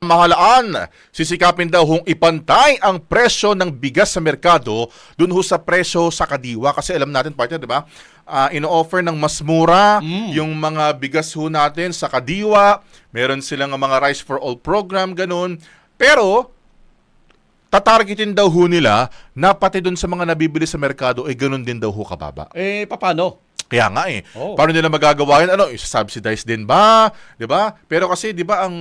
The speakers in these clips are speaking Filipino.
Mahalaan, sisikapin daw hong ipantay ang presyo ng bigas sa merkado dun ho sa presyo sa kadiwa. Kasi alam natin, partner, di ba? Ino-offer ng mas mura yung mga bigas ho natin sa kadiwa. Meron silang mga Rice for All program, ganun. Pero, tatargetin daw ho nila na pati dun sa mga nabibili sa merkado, ganun din daw ho kababa. Paano? Kaya nga eh. Oh. Paano nila magagawa yun? Ano, subsidize din ba? 'Di ba? Pero kasi 'di ba ang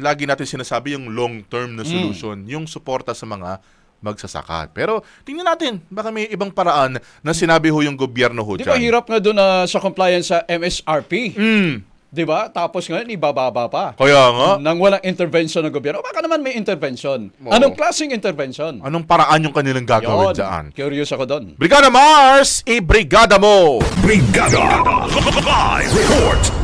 lagi natin sinasabi yung long-term na solution, yung suporta sa mga magsasaka. Pero tingnan natin, baka may ibang paraan na sinabi ho yung gobyerno ho Di ba dyan. hirap nga doon sa compliance sa MSRP? Di ba? Tapos ngayon, ibababa pa. Kaya nga. Nang walang intervention ng gobyerno. Baka naman may intervention. Oo. Anong klaseng intervention? Anong paraan yung kanilang gagawin dyan? Curious ako doon. Brigada Mars, i-brigada mo! Brigada Live Report.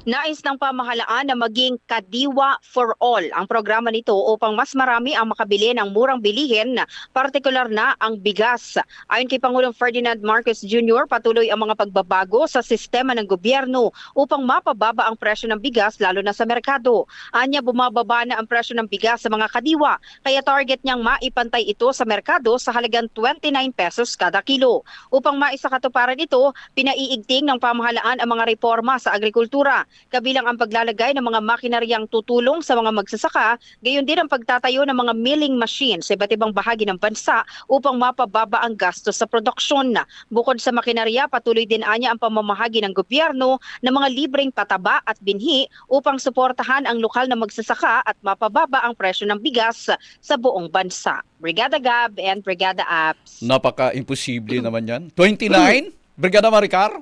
Nais ng pamahalaan na maging Kadiwa for All ang programa nito upang mas marami ang makabili ng murang bilihin, partikular na ang bigas. Ayon kay Pangulong Ferdinand Marcos Jr., patuloy ang mga pagbabago sa sistema ng gobyerno upang mapababa ang presyo ng bigas lalo na sa merkado. Anya, bumababa na ang presyo ng bigas sa mga kadiwa, kaya target niyang maipantay ito sa merkado sa halagang 29 pesos kada kilo. Upang maisakatuparan ito, pinaiigting ng pamahalaan ang mga reforma sa agrikultura, kabilang ang paglalagay ng mga makinaryang tutulong sa mga magsasaka, gayon din ang pagtatayo ng mga milling machines sa iba't ibang bahagi ng bansa upang mapababa ang gastos sa produksyon. Bukod sa makinarya, patuloy din anya ang pamamahagi ng gobyerno ng mga libreng pataba at binhi upang suportahan ang lokal na magsasaka at mapababa ang presyo ng bigas sa buong bansa. Brigada Gab and Brigada Apps. Napaka-imposible naman yan. 29? Brigada Maricar?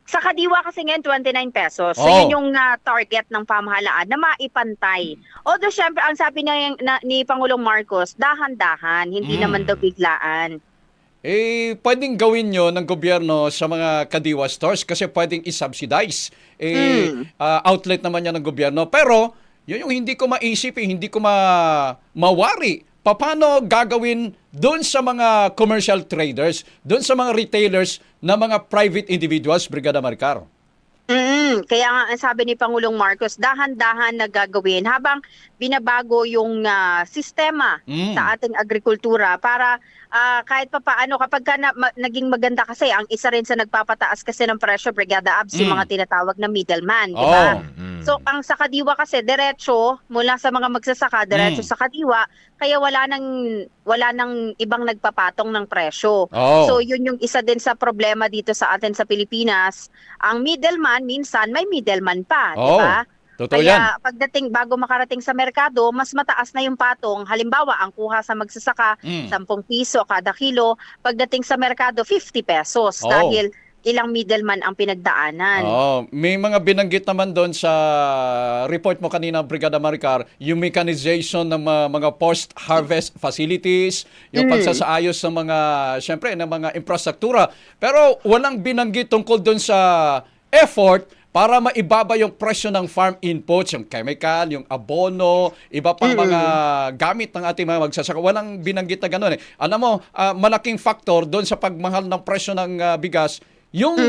Sa kadiwa kasi ngayon, 29 pesos. So, Oh. yun yung target ng pamahalaan na maipantay. Although, syempre, ang sabi ni Pangulong Marcos, dahan-dahan, hindi naman daw biglaan. Pwedeng gawin nyo ng gobyerno sa mga kadiwa stores kasi pwedeng i-subsidize. Outlet naman yan ng gobyerno. Pero, yun yung hindi ko maisip, hindi ko mawari. Paano gagawin doon sa mga commercial traders, doon sa mga retailers na mga private individuals, Brigada Maricar? Kaya nga ang sabi ni Pangulong Marcos, dahan-dahan na gagawin habang binabago yung sistema sa ating agrikultura para kahit pa paano kapag naging maganda kasi ang isa rin sa nagpapataas kasi ng presyo, Brigada Abs, yung mga tinatawag na middleman, di ba? So ang sa kadiwa kasi diretso mula sa mga magsasaka diretso sa kadiwa, kaya wala nang ibang nagpapatong ng presyo. So yun yung isa din sa problema dito sa atin sa Pilipinas. Ang middleman minsan may middleman pa, di ba? Totoo Kaya yan. pagdating bago makarating sa merkado, mas mataas na yung patong. Halimbawa, ang kuha sa magsasaka 10 piso kada kilo, pagdating sa merkado 50 pesos dahil ilang middleman ang pinagdaanan. May mga binanggit naman doon sa report mo kanina, Brigada Maricar, yung mechanization ng mga post-harvest facilities, yung pagsasaayos ng mga, syempre, ng mga infrastruktura. Pero walang binanggit tungkol doon sa effort para maibaba yung presyo ng farm inputs, yung chemical, yung abono, iba pang mga gamit ng ating mga magsasaka. Walang binanggit na gano'n. Alam mo, malaking factor doon sa pagmahal ng presyo ng bigas, yung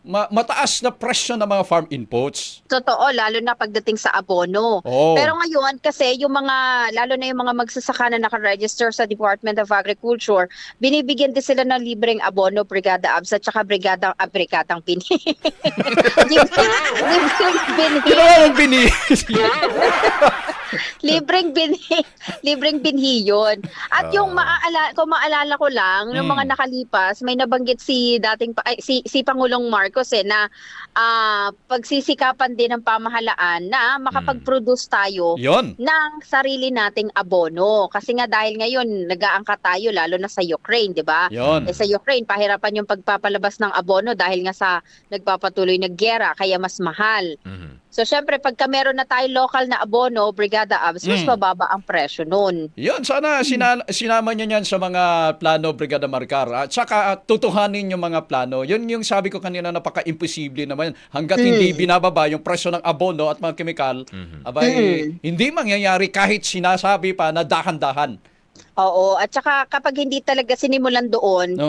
mataas na presyo ng mga farm inputs. Totoo, lalo na pagdating sa abono. Pero ngayon, kasi yung mga, lalo na yung mga magsasaka na nakaregister sa Department of Agriculture, binibigyan din sila ng libreng abono, Brigada Abs, at saka Brigadang Binhi. Libreng binhi. Libreng binhi yun. At yung kung maalala ko lang, ng mga nakalipas, may nabanggit si Pangulong Marcos na pagsisikapan din ng pamahalaan na makapag-produce tayo ng sarili nating abono. Kasi nga dahil ngayon nag-aangkat tayo lalo na sa Ukraine, 'di ba? Sa Ukraine pahirapan yung pagpapalabas ng abono dahil nga sa nagpapatuloy na giyera kaya mas mahal. So syempre pagka meron na tayo local na abono, Brigada Abs, mas mababa ang presyo noon. Yun, sana sinama niyo yan sa mga plano, Brigada Maricar. At saka tutuhanin yung mga plano. Yun yung sabi ko kanina, napaka-imposible naman. Hanggat hindi binababa yung presyo ng abono at mga kemikal, hindi mangyayari kahit sinasabi pa na dahan-dahan. Oo, at saka kapag hindi talaga sinimulan doon,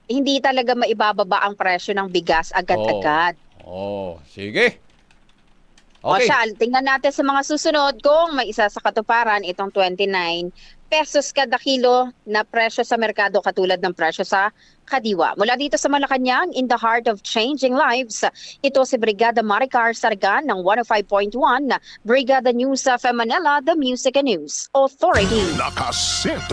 hindi talaga maibababa ang presyo ng bigas agad-agad. Sige. O Okay. siya, tingnan natin sa mga susunod kung may isa sa katuparan itong 29 pesos kada kilo na presyo sa merkado katulad ng presyo sa Kadiwa. Mula dito sa Malacanang, in the heart of changing lives, ito si Brigada Maricar Sargan ng 105.1 Brigada News of Manila, the Music and News Authority. Nakasentro.